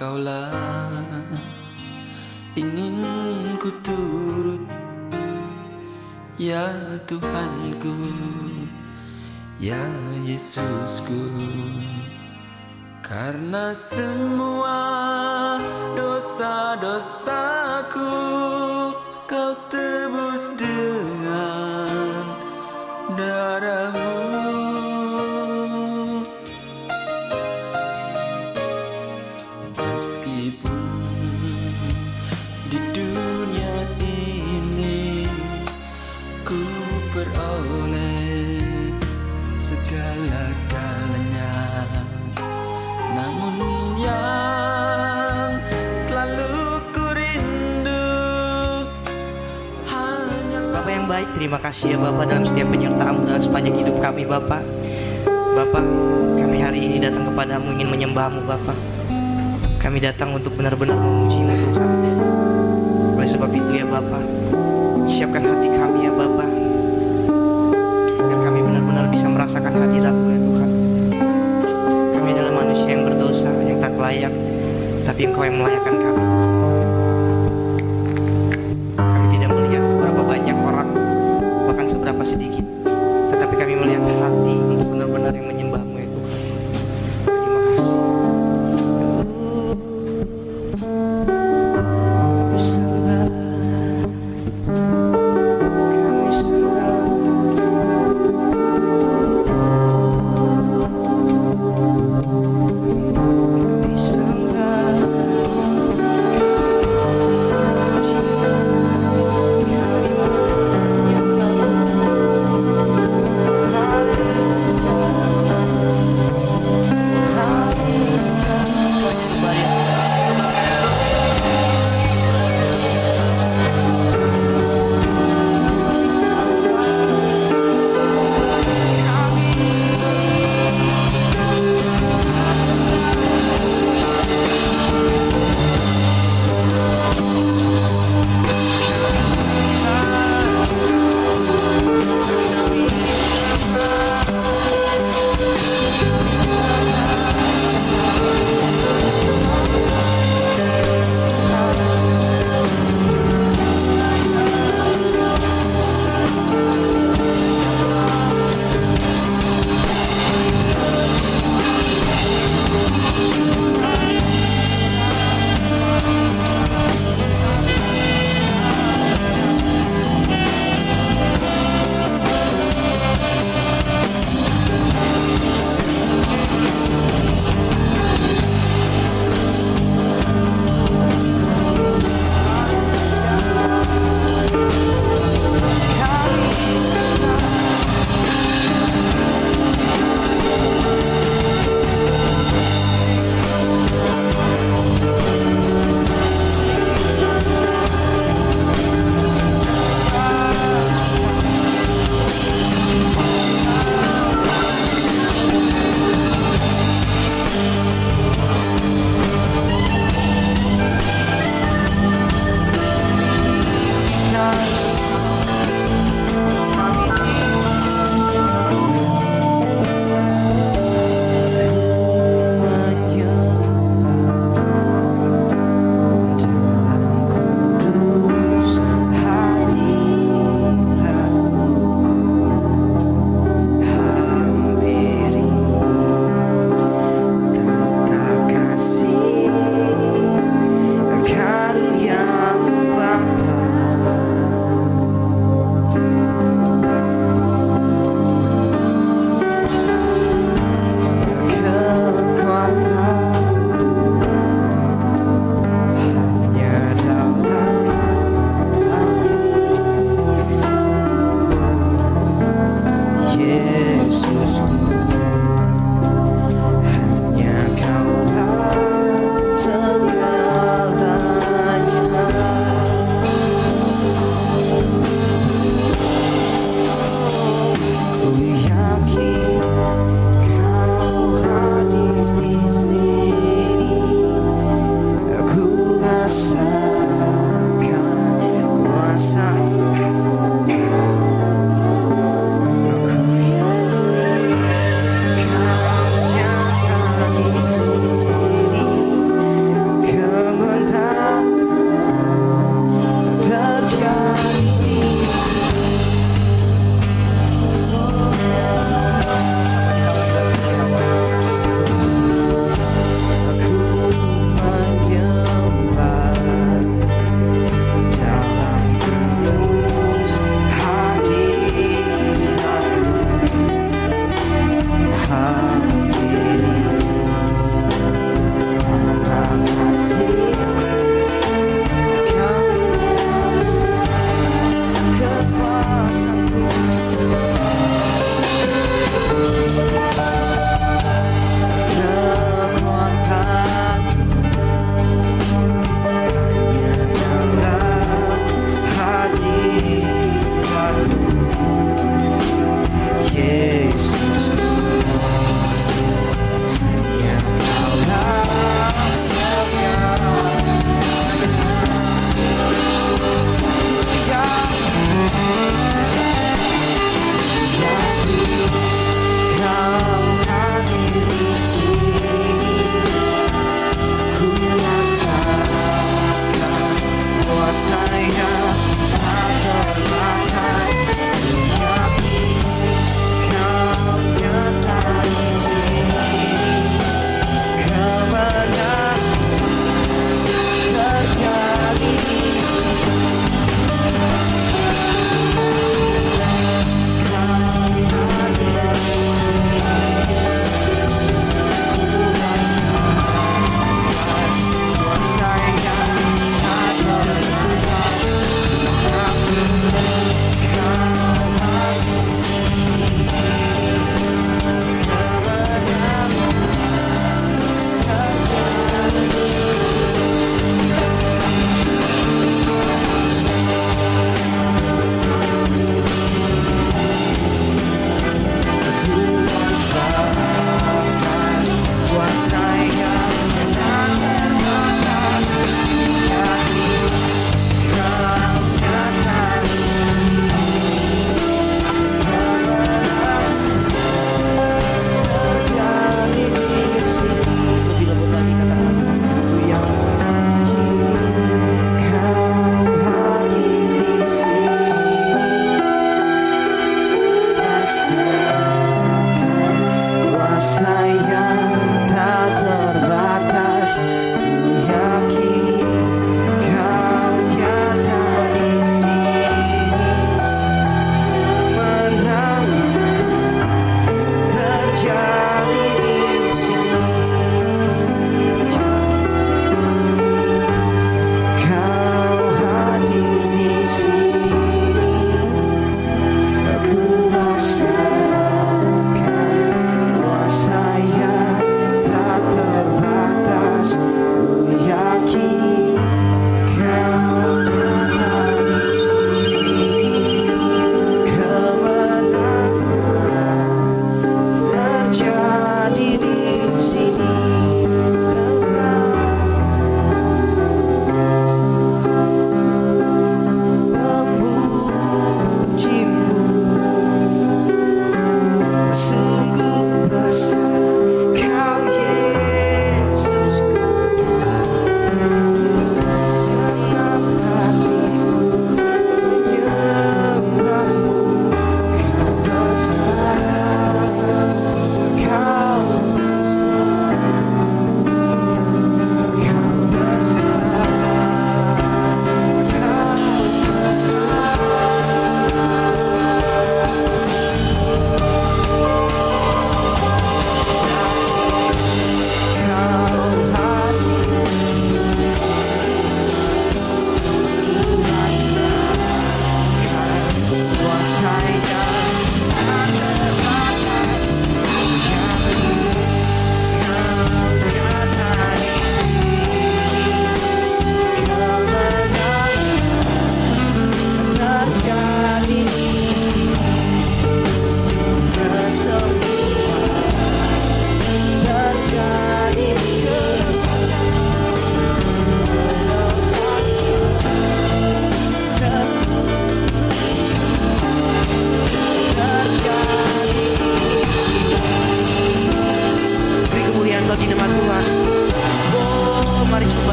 Engkaulah ingin ku turut, ya Tuhanku, ya Yesusku. Karena semua dosa-dosaku Kau tebus dengan darah-Mu. Meskipun di dunia ini ku peroleh segala-galanya, namun yang selalu ku rindu hanyalah. Bapak yang baik, terima kasih ya Bapak dalam setiap penyertaan-Mu dalam sepanjang hidup kami Bapak. Bapak, kami hari ini datang kepadamu ingin menyembah-Mu Bapak. Kami datang untuk benar-benar memuji-Mu Tuhan. Oleh sebab itu ya Bapak, siapkan hati kami ya Bapak, agar kami benar-benar bisa merasakan hadirat-Mu ya Tuhan. Kami adalah manusia yang berdosa, yang tak layak, tapi Engkau yang melayakkan kami. Kami tidak melihat seberapa banyak orang, bahkan seberapa sedikit, tetapi kami melihat hati untuk benar-benar yang menyembah-Mu ya Tuhan. Terima kasih. Kami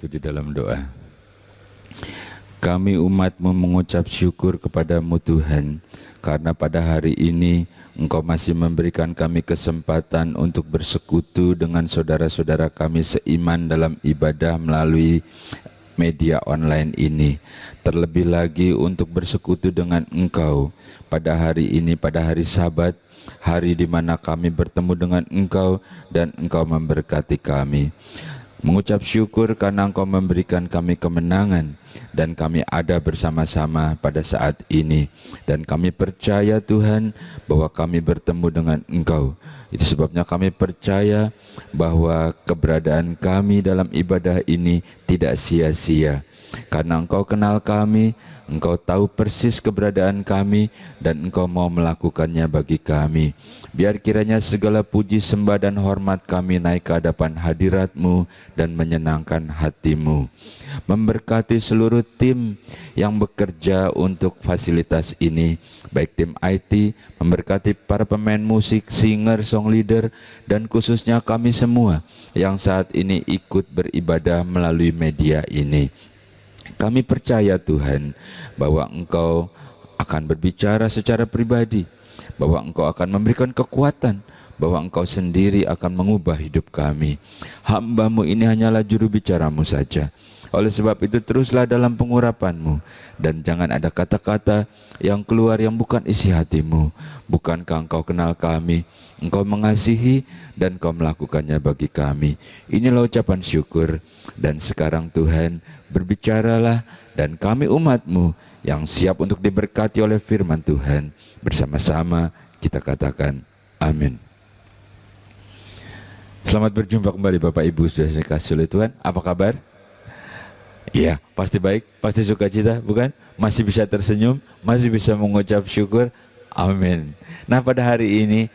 bersatu di dalam doa. Kami umat-Mu mengucap syukur kepadamu Tuhan, karena pada hari ini Engkau masih memberikan kami kesempatan untuk bersekutu dengan saudara-saudara kami seiman dalam ibadah melalui media online ini. Terlebih lagi untuk bersekutu dengan Engkau pada hari ini, pada hari Sabat, hari di mana kami bertemu dengan Engkau dan Engkau memberkati kami. Mengucap syukur karena Engkau memberikan kami kemenangan dan kami ada bersama-sama pada saat ini. Dan kami percaya Tuhan bahwa kami bertemu dengan Engkau. Itu sebabnya kami percaya bahwa keberadaan kami dalam ibadah ini tidak sia-sia. Karena Engkau kenal kami, Engkau tahu persis keberadaan kami dan Engkau mau melakukannya bagi kami. Biar kiranya segala puji sembah dan hormat kami naik ke hadapan hadirat-Mu dan menyenangkan hati-Mu. Memberkati seluruh tim yang bekerja untuk fasilitas ini, baik tim IT, memberkati para pemain musik, singer, song leader, dan khususnya kami semua yang saat ini ikut beribadah melalui media ini. Kami percaya Tuhan bahwa Engkau akan berbicara secara pribadi, bahwa Engkau akan memberikan kekuatan, bahwa Engkau sendiri akan mengubah hidup kami. Hamba-Mu ini hanyalah juru bicara-Mu saja. Oleh sebab itu teruslah dalam pengurapan-Mu, dan jangan ada kata-kata yang keluar yang bukan isi hati-Mu. Bukankah Engkau kenal kami, Engkau mengasihi, dan Engkau melakukannya bagi kami. Inilah ucapan syukur. Dan sekarang Tuhan, berbicaralah, dan kami umat-Mu yang siap untuk diberkati oleh firman Tuhan, bersama-sama kita katakan amin. Selamat berjumpa kembali Bapak Ibu sudah dikasihi oleh Tuhan. Apa kabar? Iya, pasti baik, pasti sukacita, bukan? Masih bisa tersenyum, masih bisa mengucap syukur. Amin. Nah, pada hari ini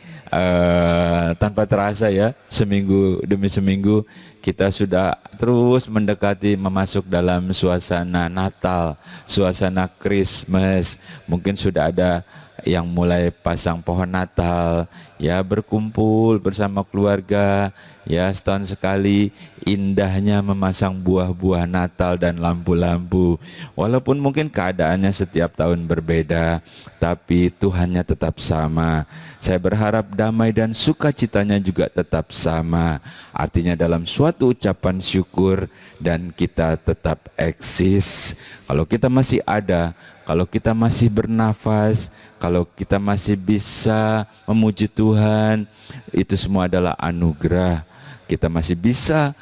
tanpa terasa ya, seminggu demi seminggu kita sudah terus mendekati memasuk dalam suasana Natal, suasana Christmas. Mungkin sudah ada yang mulai pasang pohon Natal, ya berkumpul bersama keluarga, ya setahun sekali indahnya memasang buah-buah Natal dan lampu-lampu. Walaupun mungkin keadaannya setiap tahun berbeda, tapi Tuhannya tetap sama. Saya berharap damai dan sukacitanya juga tetap sama. Artinya dalam suatu ucapan syukur dan kita tetap eksis. Kalau kita masih ada, kalau kita masih bernafas, kalau kita masih bisa memuji Tuhan, itu semua adalah anugerah. Kita masih bisa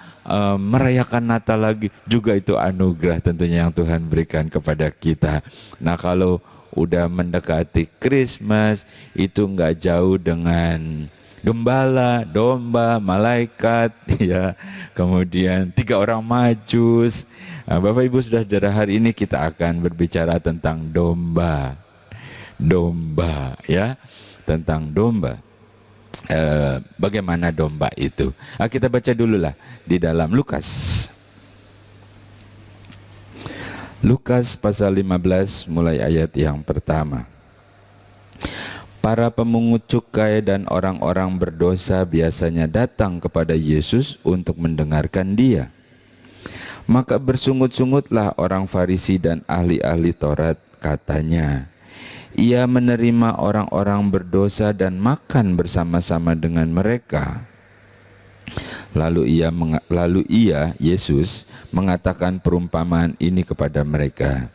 merayakan Natal lagi, juga itu anugerah tentunya yang Tuhan berikan kepada kita. Nah, kalau udah mendekati Christmas, itu nggak jauh dengan gembala, domba, malaikat, ya, kemudian 3 orang majus. Nah, Bapak Ibu saudara, hari ini kita akan berbicara tentang domba, ya, tentang domba. Bagaimana domba itu? Kita baca dulu lah di dalam Lukas pasal 15 mulai ayat yang pertama. Para pemungut cukai dan orang-orang berdosa biasanya datang kepada Yesus untuk mendengarkan Dia. Maka bersungut-sungutlah orang Farisi dan ahli-ahli Taurat, katanya, Ia menerima orang-orang berdosa dan makan bersama-sama dengan mereka. Lalu ia, Yesus, mengatakan perumpamaan ini kepada mereka.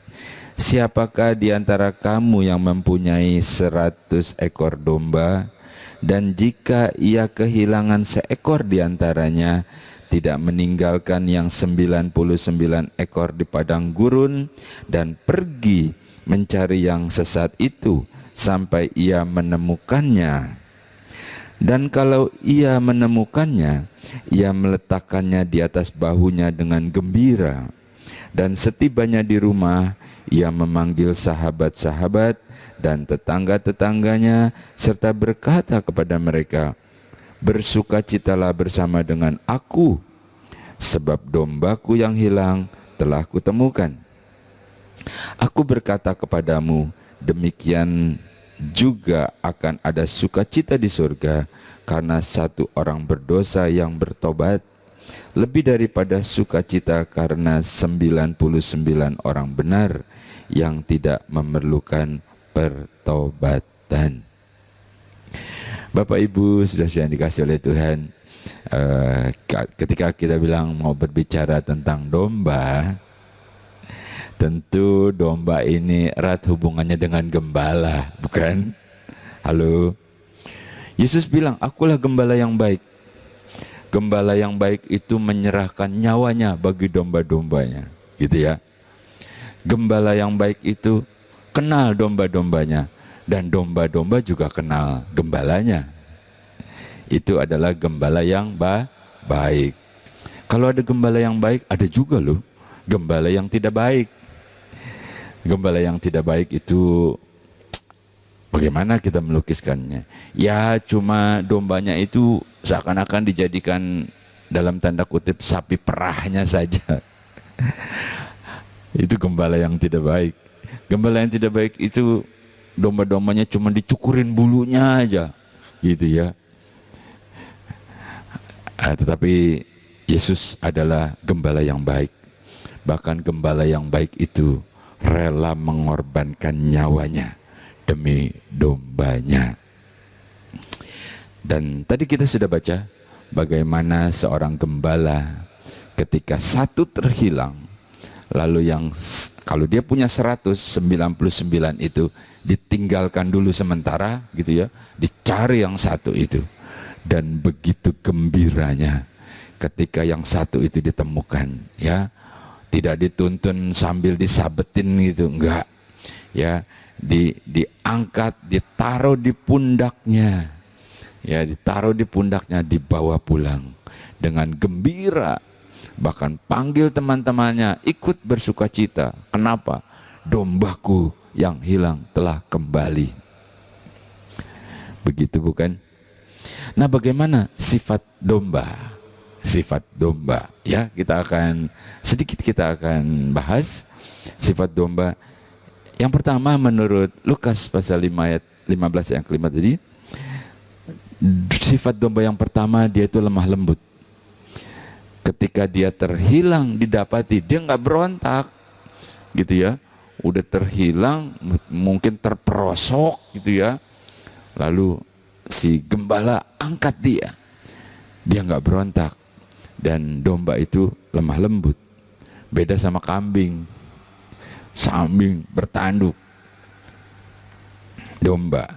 Siapakah di antara kamu yang mempunyai 100 ekor domba, dan jika ia kehilangan seekor di antaranya, tidak meninggalkan yang 99 ekor di padang gurun, dan pergi mencari yang sesat itu sampai ia menemukannya. Dan kalau ia menemukannya, ia meletakkannya di atas bahunya dengan gembira. Dan setibanya di rumah, ia memanggil sahabat-sahabat dan tetangga-tetangganya serta berkata kepada mereka, Bersukacitalah bersama dengan aku, sebab dombaku yang hilang telah kutemukan. Aku berkata kepadamu, demikian juga akan ada sukacita di surga karena satu orang berdosa yang bertobat, lebih daripada sukacita karena 99 orang benar yang tidak memerlukan pertobatan. Bapak Ibu sudah dikasih oleh Tuhan, ketika kita bilang mau berbicara tentang domba, tentu domba ini erat hubungannya dengan gembala, bukan? Halo? Yesus bilang, akulah gembala yang baik. Gembala yang baik itu menyerahkan nyawanya bagi domba-dombanya, gitu ya. Gembala yang baik itu kenal domba-dombanya, dan domba-domba juga kenal gembalanya. Itu adalah gembala yang baik. Kalau ada gembala yang baik, ada juga loh gembala yang tidak baik. Gembala yang tidak baik itu bagaimana kita melukiskannya? Ya cuma dombanya itu seakan-akan dijadikan dalam tanda kutip sapi perahnya saja. Itu gembala yang tidak baik. Gembala yang tidak baik itu domba-dombanya cuma dicukurin bulunya aja, gitu ya. Tetapi Yesus adalah gembala yang baik. Bahkan gembala yang baik itu rela mengorbankan nyawanya demi dombanya. Dan tadi kita sudah baca bagaimana seorang gembala ketika satu terhilang, lalu yang kalau dia punya 199 itu ditinggalkan dulu sementara, gitu ya, dicari yang satu itu. Dan begitu gembiranya ketika yang satu itu ditemukan, ya. Tidak dituntun sambil disabetin gitu, enggak. Ya, diangkat, ditaruh di pundaknya. Ya, ditaruh di pundaknya, dibawa pulang dengan gembira. Bahkan panggil teman-temannya ikut bersukacita. Kenapa? Dombaku yang hilang telah kembali. Begitu bukan? Nah, bagaimana sifat domba? Sifat domba, ya, kita akan bahas sifat domba. Yang pertama menurut Lukas pasal 5 ayat 15 yang kelima tadi, sifat domba yang pertama dia itu lemah lembut. Ketika dia terhilang didapati, dia nggak berontak, gitu ya. Udah terhilang, mungkin terperosok, gitu ya. Lalu si gembala angkat dia nggak berontak. Dan domba itu lemah lembut, beda sama kambing. Kambing bertanduk, domba.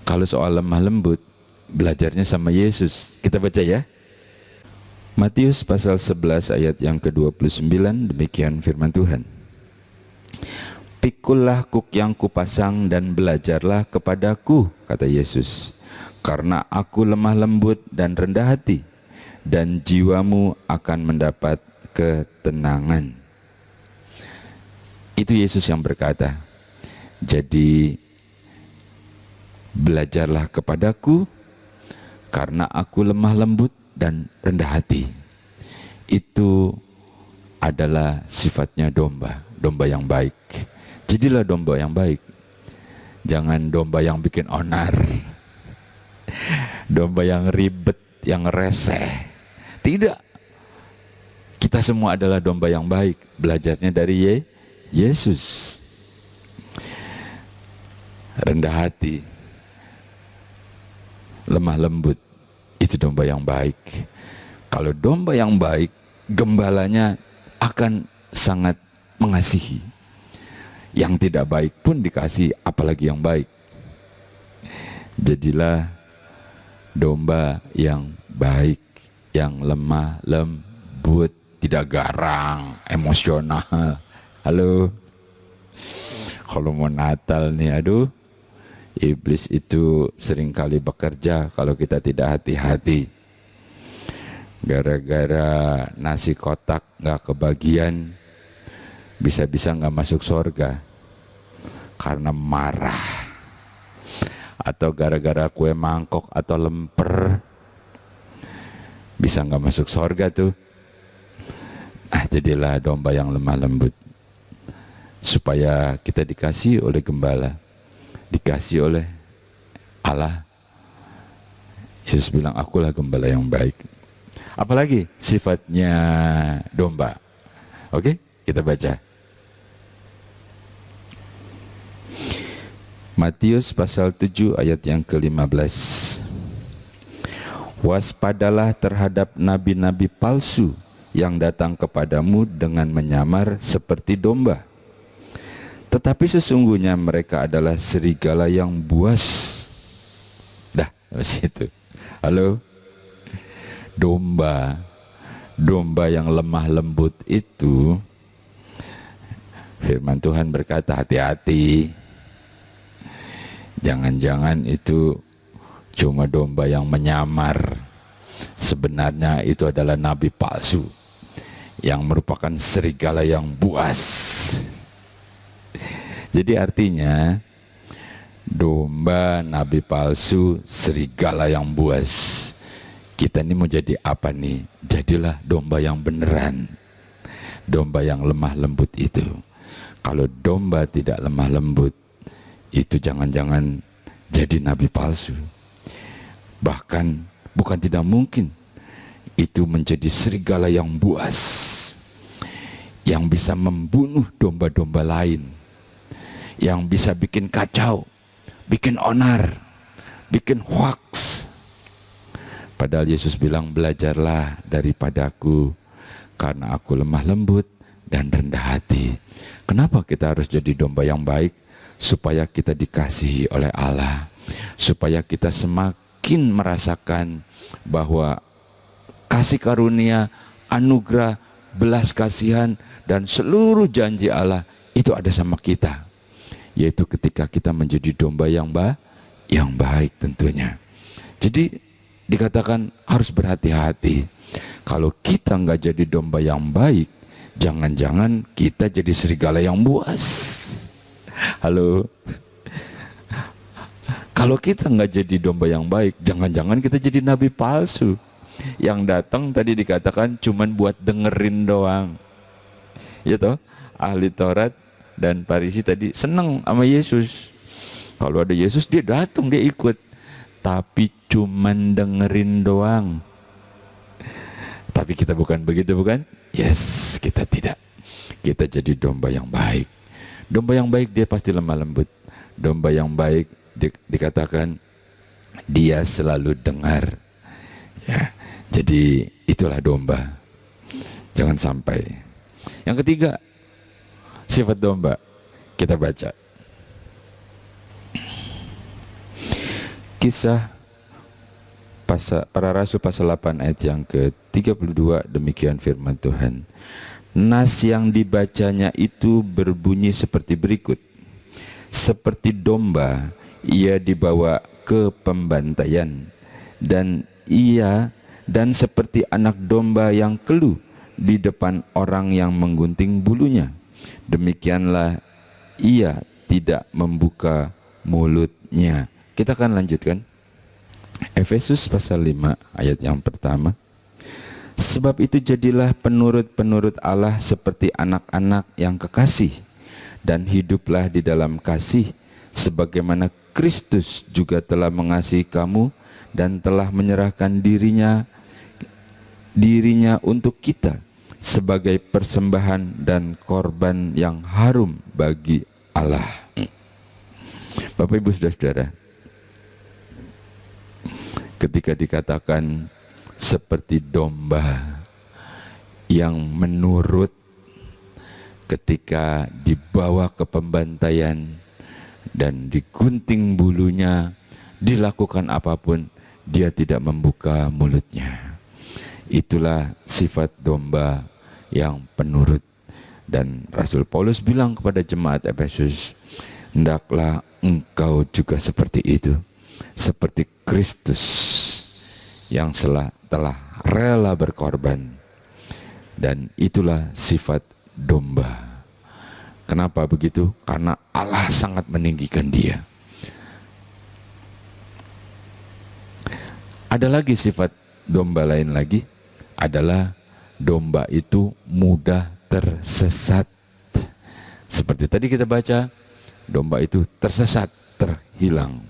Kalau soal lemah lembut, belajarnya sama Yesus. Kita baca ya, Matius pasal 11 ayat yang ke-29, demikian firman Tuhan. Pikullah kuk yang kupasang dan belajarlah kepadaku, kata Yesus. Karena aku lemah lembut dan rendah hati, dan jiwamu akan mendapat ketenangan. Itu Yesus yang berkata. Jadi belajarlah kepadaku, karena aku lemah lembut dan rendah hati. Itu adalah sifatnya domba, domba yang baik. Jadilah domba yang baik. Jangan domba yang bikin onar, domba yang ribet, yang reseh. Tidak. Kita semua adalah domba yang baik. Belajarnya dari Yesus. Rendah hati, lemah lembut, itu domba yang baik. Kalau domba yang baik, gembalanya akan sangat mengasihi. Yang tidak baik pun dikasih, apalagi yang baik. Jadilah domba yang baik, yang lemah lembut, tidak garang, emosional. Halo. Kalau mau Natal nih, aduh, iblis itu seringkali bekerja kalau kita tidak hati-hati. Gara-gara nasi kotak nggak kebagian, bisa-bisa nggak masuk surga karena marah. Atau gara-gara kue mangkok atau lemper, bisa nggak masuk surga tuh. Jadilah domba yang lemah lembut, supaya kita dikasih oleh gembala, dikasih oleh Allah. Yesus bilang, akulah gembala yang baik. Apalagi sifatnya domba. Oke, kita baca. Matius pasal 7 ayat yang ke-15. Waspadalah terhadap nabi-nabi palsu yang datang kepadamu dengan menyamar seperti domba. Tetapi sesungguhnya mereka adalah serigala yang buas. Dah, situ. Halo? Domba yang lemah lembut itu, firman Tuhan berkata, hati-hati. Jangan-jangan itu cuma domba yang menyamar. Sebenarnya itu adalah nabi palsu yang merupakan serigala yang buas. Jadi artinya domba, nabi palsu, serigala yang buas. Kita ini mau jadi apa nih? Jadilah domba yang beneran. Domba yang lemah lembut itu. Kalau domba tidak lemah lembut, itu jangan-jangan jadi nabi palsu. Bahkan bukan tidak mungkin itu menjadi serigala yang buas, yang bisa membunuh domba-domba lain, yang bisa bikin kacau, bikin onar, bikin hoax. Padahal Yesus bilang, belajarlah daripadaku karena aku lemah lembut dan rendah hati. Kenapa kita harus jadi domba yang baik? Supaya kita dikasihi oleh Allah, supaya kita semakin merasakan bahwa kasih karunia, anugerah, belas kasihan, dan seluruh janji Allah itu ada sama kita. Yaitu ketika kita menjadi domba yang baik tentunya. Jadi dikatakan harus berhati-hati. Kalau kita nggak jadi domba yang baik, jangan-jangan kita jadi serigala yang buas. Halo. Kalau kita nggak jadi domba yang baik, jangan-jangan kita jadi nabi palsu yang datang tadi dikatakan cuman buat dengerin doang. Ya toh, ahli Taurat dan Farisi tadi seneng sama Yesus. Kalau ada Yesus dia datang, dia ikut. Tapi cuman dengerin doang. Tapi kita bukan begitu, bukan? Yes, kita tidak. Kita jadi domba yang baik. Domba yang baik dia pasti lemah lembut. Domba yang baik dikatakan dia selalu dengar. Ya, jadi itulah domba. Jangan sampai. Yang ketiga, sifat domba. Kita baca. Kisah Para Rasul pasal 8 ayat yang ke-32, demikian firman Tuhan. Nas yang dibacanya itu berbunyi seperti berikut. Seperti domba ia dibawa ke pembantaian, dan seperti anak domba yang keluh di depan orang yang menggunting bulunya, demikianlah ia tidak membuka mulutnya. Kita akan lanjutkan. Efesus pasal 5 ayat yang pertama. Sebab itu jadilah penurut-penurut Allah seperti anak-anak yang kekasih, dan hiduplah di dalam kasih sebagaimana Kristus juga telah mengasihi kamu dan telah menyerahkan dirinya untuk kita sebagai persembahan dan korban yang harum bagi Allah. Bapak Ibu Saudara-saudara, ketika dikatakan seperti domba yang menurut ketika dibawa ke pembantaian dan digunting bulunya, dilakukan apapun, dia tidak membuka mulutnya. Itulah sifat domba yang penurut. Dan Rasul Paulus bilang kepada jemaat Efesus, hendaklah engkau juga seperti itu, seperti Kristus yang telah rela berkorban. Dan itulah sifat domba. Kenapa begitu? Karena Allah sangat meninggikan dia. Ada lagi sifat domba lain lagi, adalah domba itu mudah tersesat. Seperti tadi kita baca, domba itu tersesat, terhilang.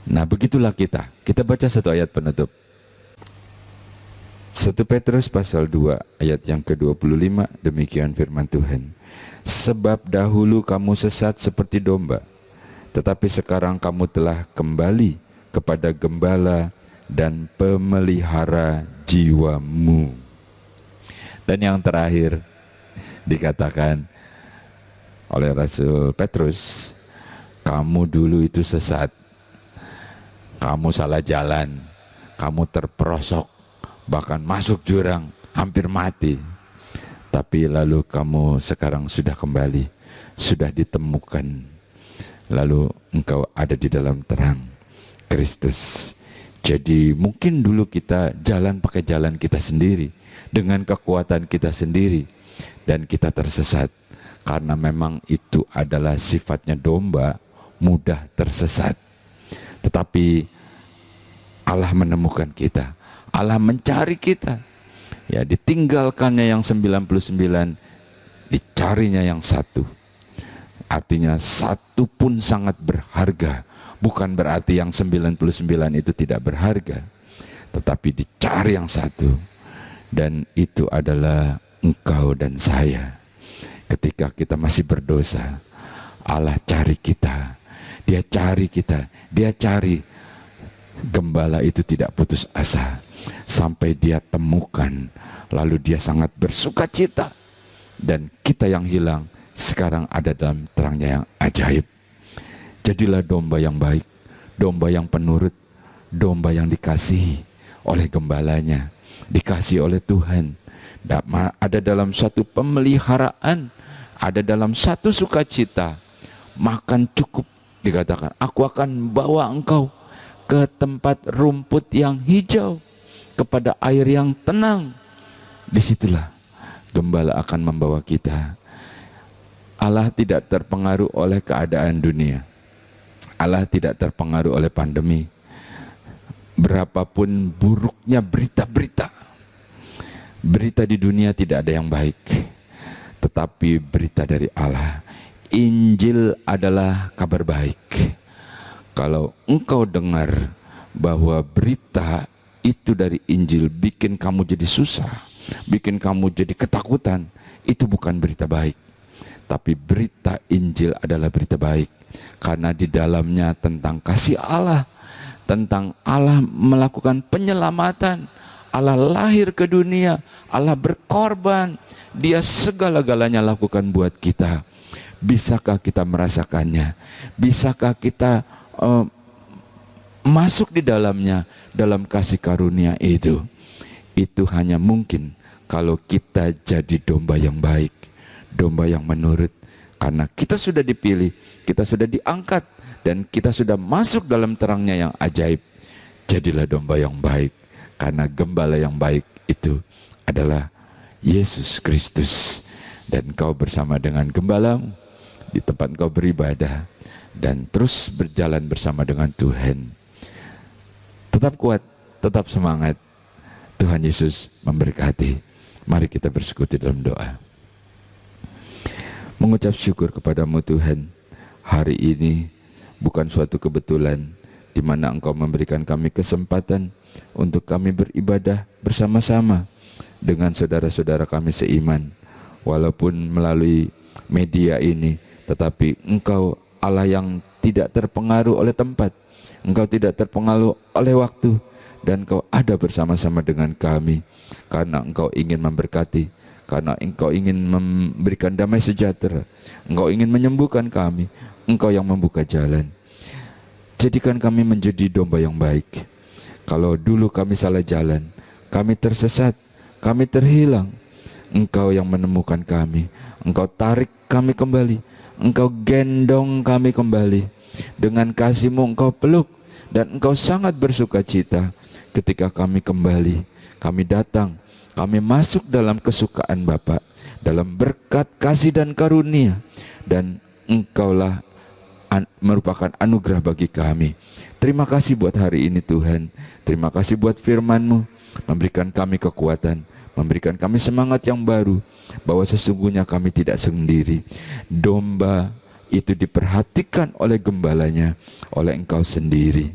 Nah begitulah kita. Kita baca satu ayat penutup. 1 Petrus pasal 2 ayat yang ke-25, demikian firman Tuhan. Sebab dahulu kamu sesat seperti domba, tetapi sekarang kamu telah kembali kepada gembala dan pemelihara jiwamu. Dan yang terakhir dikatakan oleh Rasul Petrus, kamu dulu itu sesat, kamu salah jalan, kamu terperosok, bahkan masuk jurang, hampir mati. Tapi lalu kamu sekarang sudah kembali, sudah ditemukan. Lalu engkau ada di dalam terang Kristus. Jadi mungkin dulu kita jalan pakai jalan kita sendiri, dengan kekuatan kita sendiri, dan kita tersesat. Karena memang itu adalah sifatnya domba, mudah tersesat. Tetapi Allah menemukan kita, Allah mencari kita. Ya, ditinggalkannya yang 99, dicarinya yang satu. Artinya satu pun sangat berharga. Bukan berarti yang 99 itu tidak berharga, tetapi dicari yang satu. Dan itu adalah engkau dan saya. Ketika kita masih berdosa, Allah cari kita. Dia cari kita, Dia cari. Gembala itu tidak putus asa sampai dia temukan. Lalu dia sangat bersuka cita. Dan kita yang hilang sekarang ada dalam terangnya yang ajaib. Jadilah domba yang baik, domba yang penurut, domba yang dikasihi oleh gembalanya, dikasihi oleh Tuhan. Ada dalam satu pemeliharaan, ada dalam satu sukacita. Makan cukup, dikatakan, aku akan bawa engkau ke tempat rumput yang hijau, kepada air yang tenang. Disitulah gembala akan membawa kita. Allah tidak terpengaruh oleh keadaan dunia. Allah tidak terpengaruh oleh pandemi. Berapapun buruknya berita-berita, berita di dunia tidak ada yang baik. Tetapi berita dari Allah, Injil adalah kabar baik. Kalau engkau dengar bahwa berita itu dari Injil bikin kamu jadi susah, bikin kamu jadi ketakutan, itu bukan berita baik. Tapi berita Injil adalah berita baik, karena di dalamnya tentang kasih Allah, tentang Allah melakukan penyelamatan, Allah lahir ke dunia, Allah berkorban, Dia segala-galanya lakukan buat kita. Bisakah kita merasakannya? Bisakah kita masuk di dalamnya, dalam kasih karunia itu? Itu hanya mungkin kalau kita jadi domba yang baik, domba yang menurut. Karena kita sudah dipilih, kita sudah diangkat, dan kita sudah masuk dalam terangnya yang ajaib. Jadilah domba yang baik, karena gembala yang baik itu adalah Yesus Kristus. Dan kau bersama dengan gembalamu di tempat kau beribadah, dan terus berjalan bersama dengan Tuhan. Tetap kuat, tetap semangat. Tuhan Yesus memberkati. Mari kita bersekutu dalam doa. Mengucap syukur kepadamu Tuhan, hari ini bukan suatu kebetulan di mana Engkau memberikan kami kesempatan untuk kami beribadah bersama-sama dengan saudara-saudara kami seiman. Walaupun melalui media ini, tetapi Engkau Allah yang tidak terpengaruh oleh tempat, Engkau tidak terpengaruh oleh waktu, dan Engkau ada bersama-sama dengan kami, karena Engkau ingin memberkati, karena Engkau ingin memberikan damai sejahtera, Engkau ingin menyembuhkan kami, Engkau yang membuka jalan. Jadikan kami menjadi domba yang baik. Kalau dulu kami salah jalan, kami tersesat, kami terhilang, Engkau yang menemukan kami, Engkau tarik kami kembali, Engkau gendong kami kembali. Dengan kasih-Mu Engkau peluk, dan Engkau sangat bersuka cita ketika kami kembali, kami datang, kami masuk dalam kesukaan Bapa, dalam berkat kasih dan karunia, dan Engkaulah merupakan anugerah bagi kami. Terima kasih buat hari ini Tuhan. Terima kasih buat firman-Mu, memberikan kami kekuatan, memberikan kami semangat yang baru, bahwa sesungguhnya kami tidak sendiri. Domba itu diperhatikan oleh gembalanya, oleh Engkau sendiri.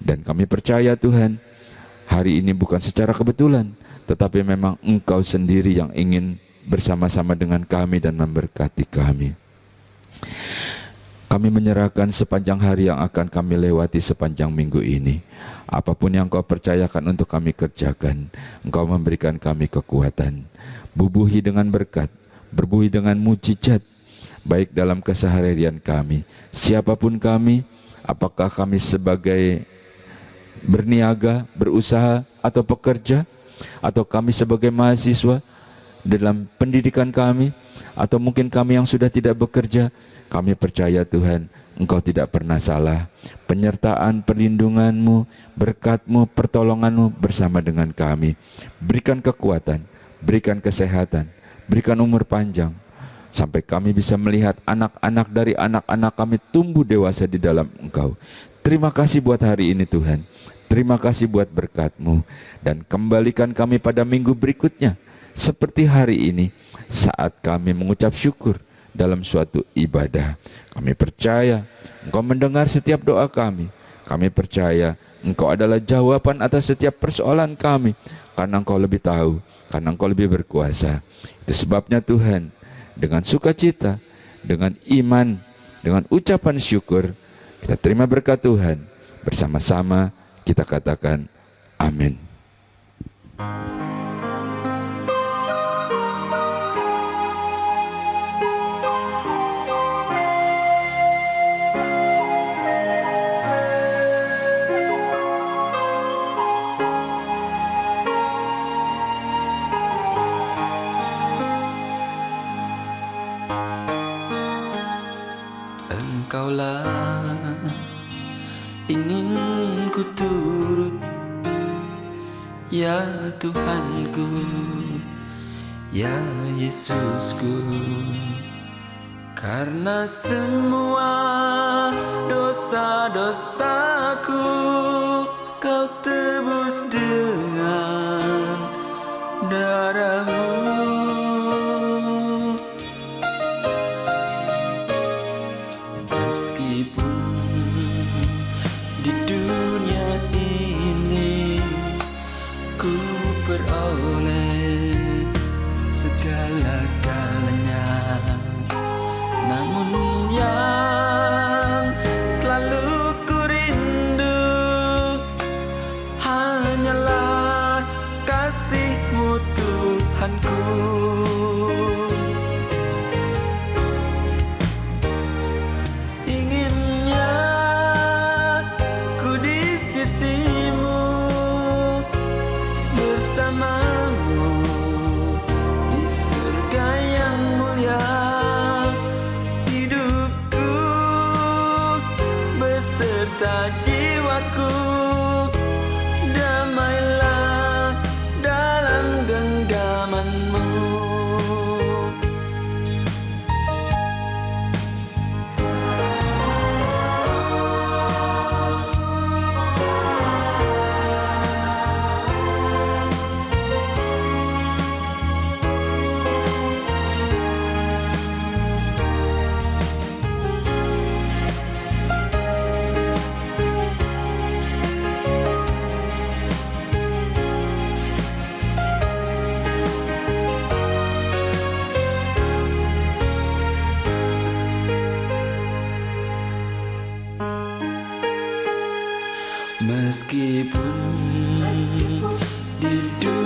Dan kami percaya Tuhan, hari ini bukan secara kebetulan, tetapi memang Engkau sendiri yang ingin bersama-sama dengan kami dan memberkati kami. Kami menyerahkan sepanjang hari yang akan kami lewati sepanjang minggu ini. Apapun yang Engkau percayakan untuk kami kerjakan, Engkau memberikan kami kekuatan. Bubuhi dengan berkat, berbuih dengan mujizat, baik dalam keseharian kami. Siapapun kami, apakah kami sebagai berniaga, berusaha, atau pekerja, atau kami sebagai mahasiswa dalam pendidikan kami, atau mungkin kami yang sudah tidak bekerja, kami percaya Tuhan, Engkau tidak pernah salah. Penyertaan, perlindungan-Mu, berkat-Mu, pertolongan-Mu bersama dengan kami. Berikan kekuatan, berikan kesehatan, berikan umur panjang, sampai kami bisa melihat anak-anak dari anak-anak kami tumbuh dewasa di dalam Engkau. Terima kasih buat hari ini Tuhan. Terima kasih buat berkat-Mu. Dan kembalikan kami pada minggu berikutnya, seperti hari ini, saat kami mengucap syukur dalam suatu ibadah. Kami percaya Engkau mendengar setiap doa kami. Kami percaya Engkau adalah jawaban atas setiap persoalan kami, karena Engkau lebih tahu, karena Engkau lebih berkuasa. Itu sebabnya Tuhan, dengan sukacita, dengan iman, dengan ucapan syukur, kita terima berkat Tuhan. Bersama-sama kita katakan amin. Engkaulah ingin ku turut, ya Tuhanku, ya Yesusku. Karena semua dosa-dosaku Kau tebus dengan darah-Mu. Di dunia ini ku peroleh segala-galanya, namun yang selalu ku rindu hanyalah kasih-Mu Tuhanku. Jiwaku damailah dalam genggaman-Mu. Meskipun di dunia